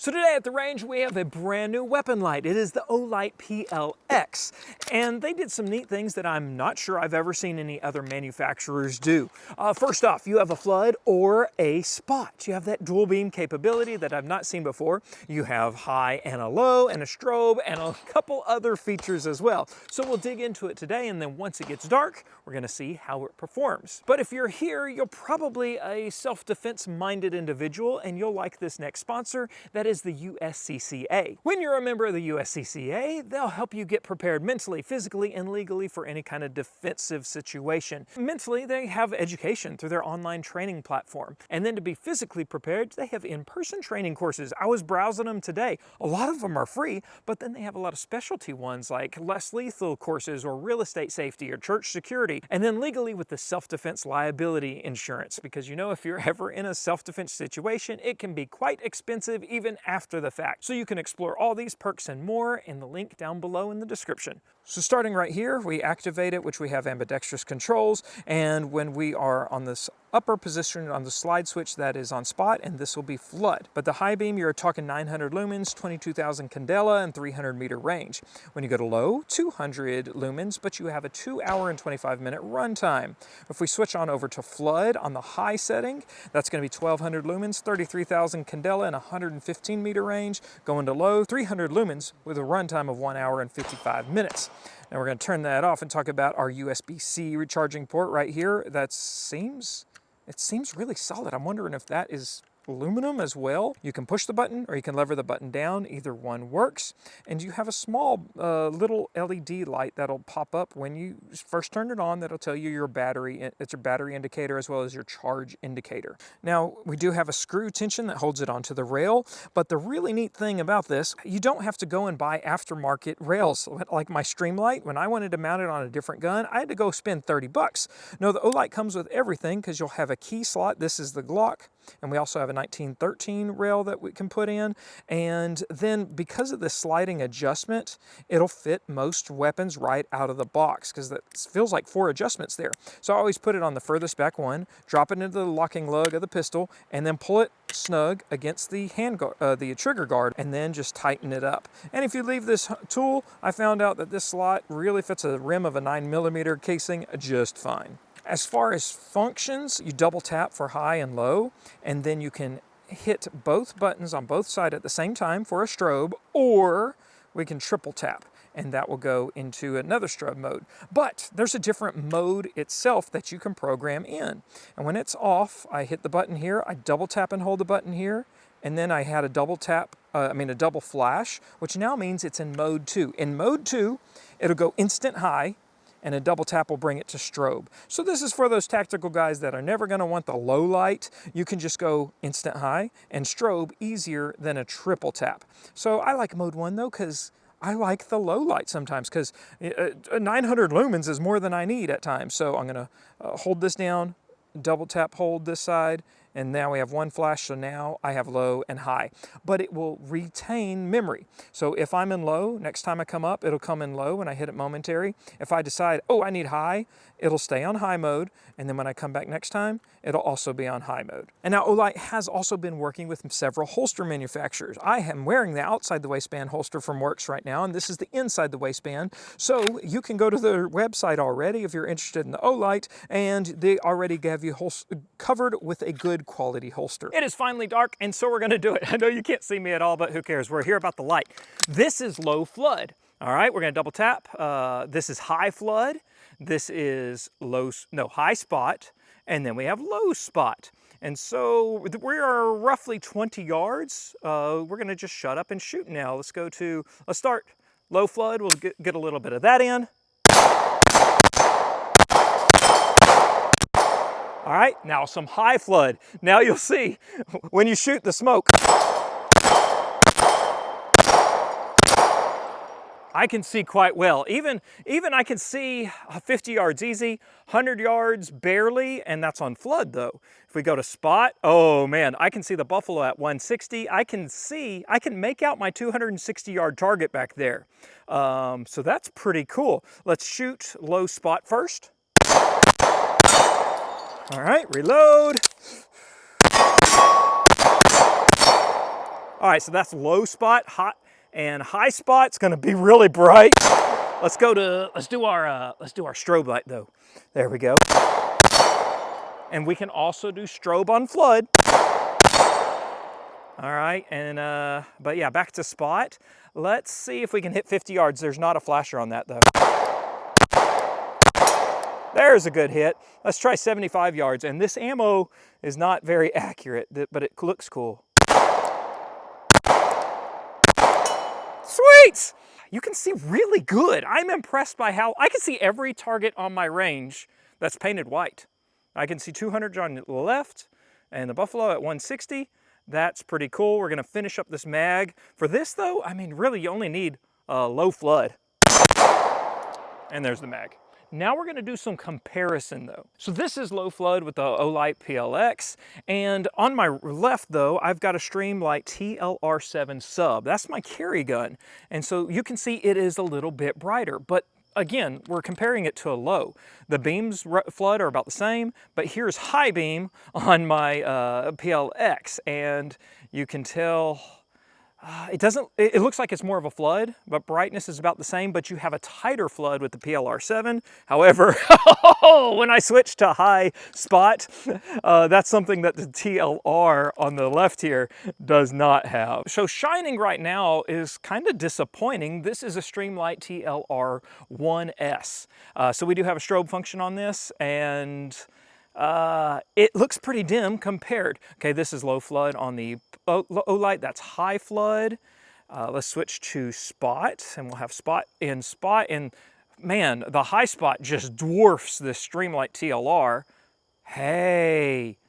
So today at the range we have a brand new weapon light. It is the Olight PL-X, and they did some neat things that I'm not sure I've ever seen any other manufacturers do. First off, you have a flood or a spot. You have that dual beam capability that I've not seen before. You have high and a low and a strobe and a couple other features as well. So we'll dig into it today, and then once it gets dark, we're gonna see how it performs. But if you're here, you're probably a self-defense minded individual, and you'll like this next sponsor. That is the USCCA. When you're a member of the USCCA, they'll help you get prepared mentally, physically, and legally for any kind of defensive situation. Mentally, they have education through their online training platform. And then to be physically prepared, they have in-person training courses. I was browsing them today. A lot of them are free, but then they have a lot of specialty ones like less lethal courses or real estate safety or church security. And then legally with the self-defense liability insurance, because you know if you're ever in a self-defense situation, it can be quite expensive even after the fact. So you can explore all these perks and more in the link down below in the description. So starting right here, we activate it, which we have ambidextrous controls, and when we are on this upper position on the slide switch, that is on spot, and this will be flood. But the high beam, you're talking 900 lumens, 22,000 candela, and 300 meter range. When you go to low, 200 lumens, but you have a 2 hour and 25 minute run time. If we switch on over to flood on the high setting, that's going to be 1200 lumens, 33,000 candela, and 115 meter range. Going to low, 300 lumens with a run time of 1 hour and 55 minutes. Now we're going to turn that off and talk about our USB-C recharging port right here. It seems really solid. I'm wondering if that is aluminum as well. You can push the button or you can lever the button down. Either one works. And you have a small little LED light that'll pop up when you first turn it on. That'll tell you your battery. It's your battery indicator as well as your charge indicator. Now we do have a screw tension that holds it onto the rail, but the really neat thing about this, you don't have to go and buy aftermarket rails. Like my Streamlight, when I wanted to mount it on a different gun, I had to go spend 30 bucks. No, the Olight comes with everything because you'll have a key slot. This is the Glock. And we also have a 1913 rail that we can put in. And then because of the sliding adjustment, it'll fit most weapons right out of the box because that feels like 4 adjustments there. So I always put it on the furthest back one, drop it into the locking lug of the pistol, and then pull it snug against the the trigger guard, and then just tighten it up. And if you leave this tool, I found out that this slot really fits a rim of a 9mm casing just fine. As far as functions, you double tap for high and low, and then you can hit both buttons on both sides at the same time for a strobe, or we can triple tap, and that will go into another strobe mode. But there's a different mode itself that you can program in. And when it's off, I hit the button here, I double tap and hold the button here, and then I had a double tap, a double flash, which now means it's in mode 2. In mode 2, it'll go instant high, and a double tap will bring it to strobe. So this is for those tactical guys that are never gonna want the low light. You can just go instant high and strobe easier than a triple tap. So I like mode 1 though, because I like the low light sometimes, because 900 lumens is more than I need at times. So I'm gonna hold this down, double tap hold this side, and now we have one flash, so now I have low and high. But it will retain memory. So if I'm in low, next time I come up, it'll come in low when I hit it momentary. If I decide, oh, I need high, it'll stay on high mode, and then when I come back next time, it'll also be on high mode. And now Olight has also been working with several holster manufacturers. I am wearing the outside the waistband holster from Works right now, and this is the inside the waistband. So you can go to their website already if you're interested in the Olight, and they already have you covered with a good quality holster. It is finally dark, and so we're gonna do it. I know you can't see me at all, but who cares? We're here about the light. This is low flood. All right, we're gonna double tap. This is high flood. This is high spot, and then we have low spot. And so we are roughly 20 yards. We're gonna just shut up and shoot now. Let's start low flood. We'll get a little bit of that in. All right, now some high flood. Now you'll see when you shoot the smoke. I can see quite well. Even I can see 50 yards easy, 100 yards barely, and that's on flood though. If we go to spot, oh man, I can see the buffalo at 160. I can make out my 260 yard target back there. So that's pretty cool. Let's shoot low spot first. All right, reload. All right, so that's low spot, hot, and high spot's gonna be really bright. Let's do our strobe light though. There we go. And we can also do strobe on flood. All right, and but yeah, back to spot. Let's see if we can hit 50 yards. There's not a flasher on that though. There's a good hit. Let's try 75 yards. And this ammo is not very accurate, but it looks cool. Sweet! You can see really good. I'm impressed by how I can see every target on my range that's painted white. I can see 200 on the left and the buffalo at 160. That's pretty cool. We're gonna finish up this mag. For this though, I mean, really you only need low flood. And there's the mag. Now we're gonna do some comparison though. So this is low flood with the Olight PL-X, and on my left though, I've got a Streamlight TLR7 sub. That's my carry gun. And so you can see it is a little bit brighter, but again, we're comparing it to a low. The beams flood are about the same, but here's high beam on my PL-X, and you can tell it looks like it's more of a flood, but brightness is about the same, but you have a tighter flood with the PLR7. However, when I switch to high spot, that's something that the TLR on the left here does not have. So shining right now is kind of disappointing. This is a Streamlight TLR1S. So we do have a strobe function on this, and it looks pretty dim compared. Okay, this is low flood on the Olight, that's high flood. Let's switch to spot, and we'll have spot, and man, the high spot just dwarfs this Streamlight TLR. Hey,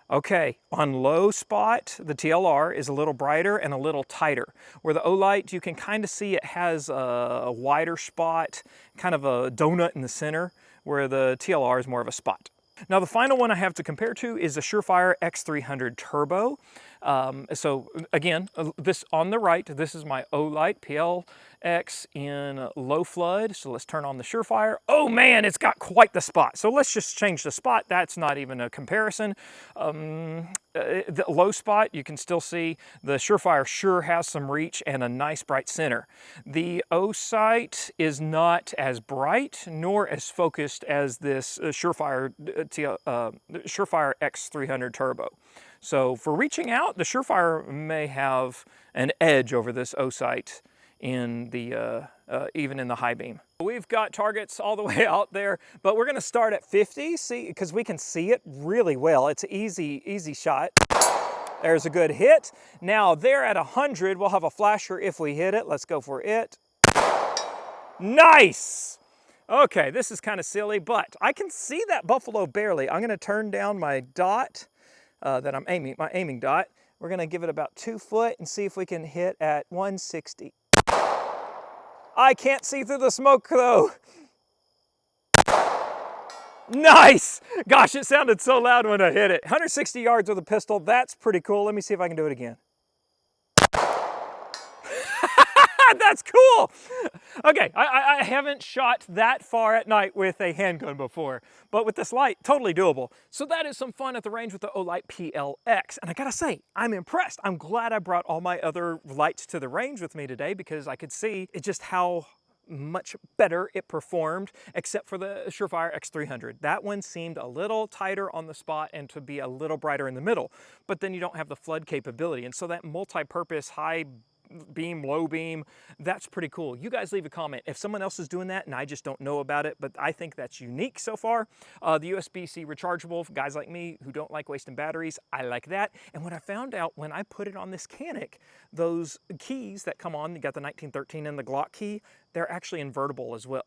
okay, on low spot, the TLR is a little brighter and a little tighter. Where the Olight, you can kind of see it has a wider spot, kind of a donut in the center, where the TLR is more of a spot. Now the final one I have to compare to is the Surefire X300 Turbo. So again, this on the right, this is my Olight PL-X in low flood. So let's turn on the Surefire. Oh man, it's got quite the spot. So let's just change the spot. That's not even a comparison. The low spot, you can still see the Surefire sure has some reach and a nice bright center. The O-sight is not as bright nor as focused as this Surefire X300 Turbo. So for reaching out, the Surefire may have an edge over this O-sight in the even in the high beam. We've got targets all the way out there, but we're gonna start at 50, see, because we can see it really well. It's an easy shot. There's a good hit. Now there at 100, we'll have a flasher if we hit it. Let's go for it. Nice! Okay, this is kind of silly, but I can see that buffalo barely. I'm gonna turn down my dot that I'm aiming, my aiming dot. We're gonna give it about 2 foot and see if we can hit at 160. I can't see through the smoke though. Nice! Gosh, it sounded so loud when I hit it. 160 yards with a pistol, that's pretty cool. Let me see if I can do it again. That's cool. Okay, I haven't shot that far at night with a handgun before, but with this light, totally doable. So that is some fun at the range with the Olight PL-X. And I gotta say, I'm impressed. I'm glad I brought all my other lights to the range with me today because I could see just how much better it performed, except for the Surefire X300. That one seemed a little tighter on the spot and to be a little brighter in the middle, but then you don't have the flood capability. And so that multi-purpose high beam, low beam, that's pretty cool. You guys leave a comment if someone else is doing that and I just don't know about it, but I think that's unique so far. The USB-C rechargeable, for guys like me who don't like wasting batteries, I like that. And what I found out when I put it on this Canic, those keys that come on, you got the 1913 and the Glock key, they're actually invertible as well,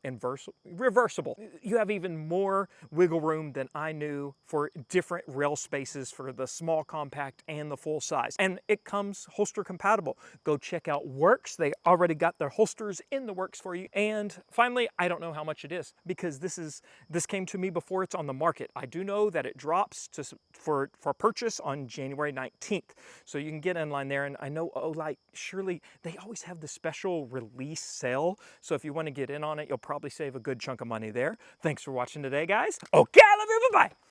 reversible. You have even more wiggle room than I knew for different rail spaces for the small compact and the full size. And it comes holster compatible. Go check out Works. They already got their holsters in the works for you. And finally, I don't know how much it is because this came to me before it's on the market. I do know that it drops for purchase on January 19th. So you can get in line there. And I know Olight, surely they always have the special release sale. So if you want to get in on it, you'll probably save a good chunk of money there. Thanks for watching today, guys. Okay, I love you. Bye-bye.